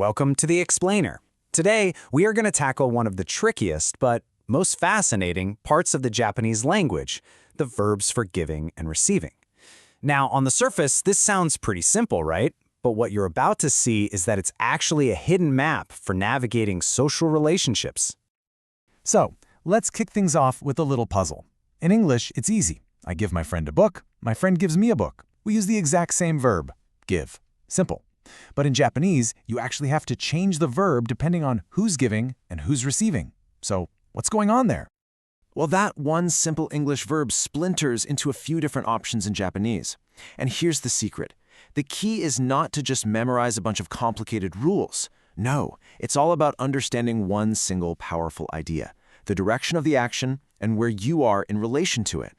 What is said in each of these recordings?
Welcome to The Explainer. Today, we are going to tackle one of the trickiest but most fascinating parts of the Japanese language, the verbs for giving and receiving. Now, on the surface, this sounds pretty simple, right? But what you're about to see is that it's actually a hidden map for navigating social relationships. So, let's kick things off with a little puzzle. In English, it's easy. I give my friend a book, my friend gives me a book. We use the exact same verb, give. Simple. But in Japanese, you actually have to change the verb depending on who's giving and who's receiving. So, what's going on there? Well, that one simple English verb splinters into a few different options in Japanese. And here's the secret. The key is not to just memorize a bunch of complicated rules. No, it's all about understanding one single powerful idea, the direction of the action and where you are in relation to it.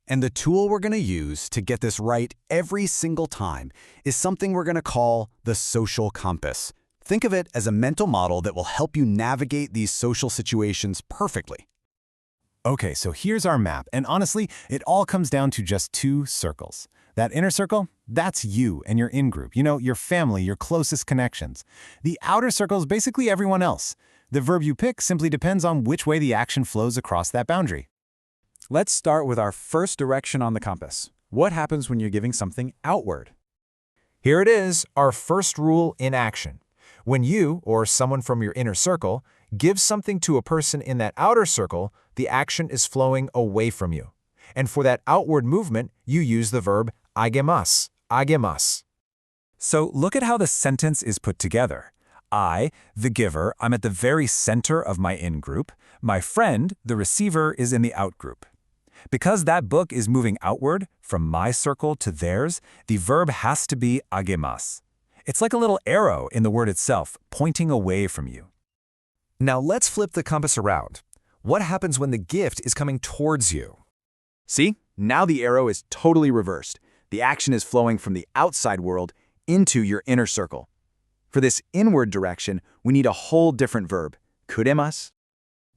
And the tool we're going to use to get this right every single time is something we're going to call the social compass. Think of it as a mental model that will help you navigate these social situations perfectly. Okay, so here's our map, and honestly, it all comes down to just two circles. That inner circle, that's you and your in-group, your family, your closest connections. The outer circle is basically everyone else. The verb you pick simply depends on which way the action flows across that boundary. Let's start with our first direction on the compass. What happens when you're giving something outward? Here it is, our first rule in action. When you, or someone from your inner circle, gives something to a person in that outer circle, the action is flowing away from you. And for that outward movement, you use the verb agemasu, agemasu. So look at how the sentence is put together. I, the giver, I'm at the very center of my in-group. My friend, the receiver, is in the out-group. Because that book is moving outward, from my circle to theirs, the verb has to be agemasu. It's like a little arrow in the word itself, pointing away from you. Now let's flip the compass around. What happens when the gift is coming towards you? See? Now the arrow is totally reversed. The action is flowing from the outside world into your inner circle. For this inward direction, we need a whole different verb, kuremasu.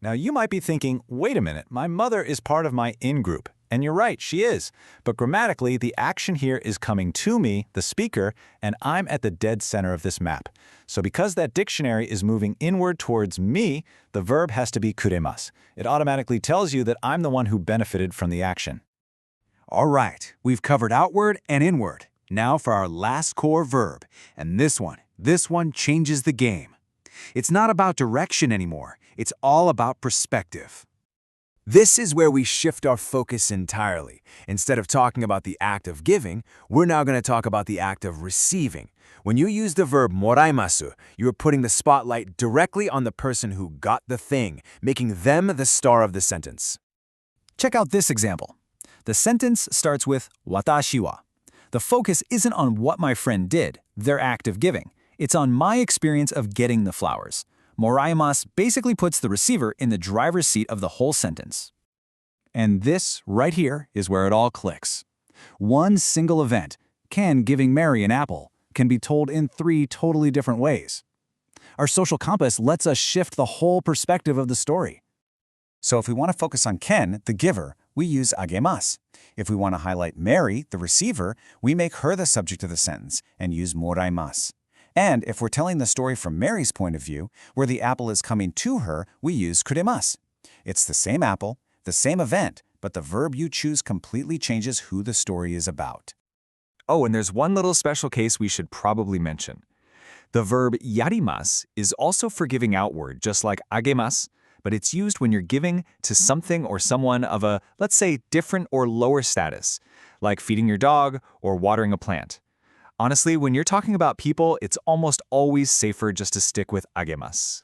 Now you might be thinking, wait a minute, my mother is part of my in-group. And you're right, she is. But grammatically, the action here is coming to me, the speaker, and I'm at the dead center of this map. So because that dictionary is moving inward towards me, the verb has to be kuremasu. It automatically tells you that I'm the one who benefited from the action. All right, we've covered outward and inward. Now for our last core verb. And this one changes the game. It's not about direction anymore. It's all about perspective. This is where we shift our focus entirely. Instead of talking about the act of giving, we're now going to talk about the act of receiving. When you use the verb moraimasu, you are putting the spotlight directly on the person who got the thing, making them the star of the sentence. Check out this example. The sentence starts with watashi wa. The focus isn't on what my friend did, their act of giving. It's on my experience of getting the flowers. Moraimasu basically puts the receiver in the driver's seat of the whole sentence. And this, right here, is where it all clicks. One single event, Ken giving Mary an apple, can be told in three totally different ways. Our social compass lets us shift the whole perspective of the story. So if we want to focus on Ken, the giver, we use agemasu. If we want to highlight Mary, the receiver, we make her the subject of the sentence and use moraimasu. And if we're telling the story from Mary's point of view, where the apple is coming to her, we use kuremasu. It's the same apple, the same event, but the verb you choose completely changes who the story is about. Oh, and there's one little special case we should probably mention. The verb yarimasu is also for giving outward, just like agemasu, but it's used when you're giving to something or someone of a, let's say, different or lower status, like feeding your dog or watering a plant. Honestly, when you're talking about people, it's almost always safer just to stick with agemasu.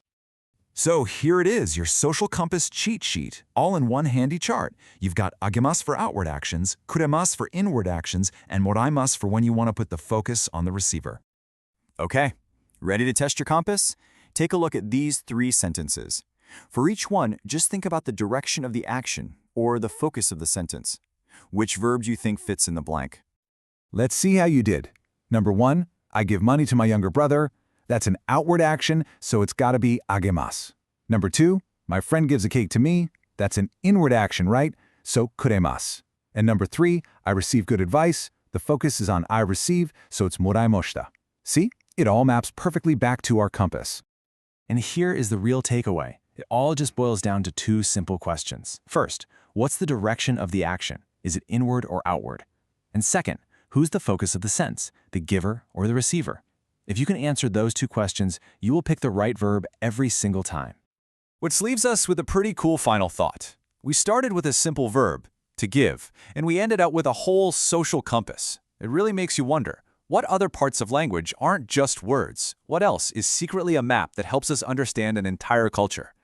So here it is, your social compass cheat sheet, all in one handy chart. You've got agemasu for outward actions, kuremasu for inward actions, and moraimasu for when you want to put the focus on the receiver. Okay, ready to test your compass? Take a look at these three sentences. For each one, just think about the direction of the action, or the focus of the sentence. Which verb do you think fits in the blank? Let's see how you did. Number 1, I give money to my younger brother. That's an outward action, so it's got to be agemasu. Number 2, my friend gives a cake to me. That's an inward action, right? So kuremasu. And number 3, I receive good advice. The focus is on I receive, so it's moraimoshita. See? It all maps perfectly back to our compass. And here is the real takeaway. It all just boils down to two simple questions. First, what's the direction of the action? Is it inward or outward? And second, who's the focus of the sense, the giver or the receiver? If you can answer those two questions, you will pick the right verb every single time. Which leaves us with a pretty cool final thought. We started with a simple verb, to give, and we ended up with a whole social compass. It really makes you wonder, what other parts of language aren't just words? What else is secretly a map that helps us understand an entire culture?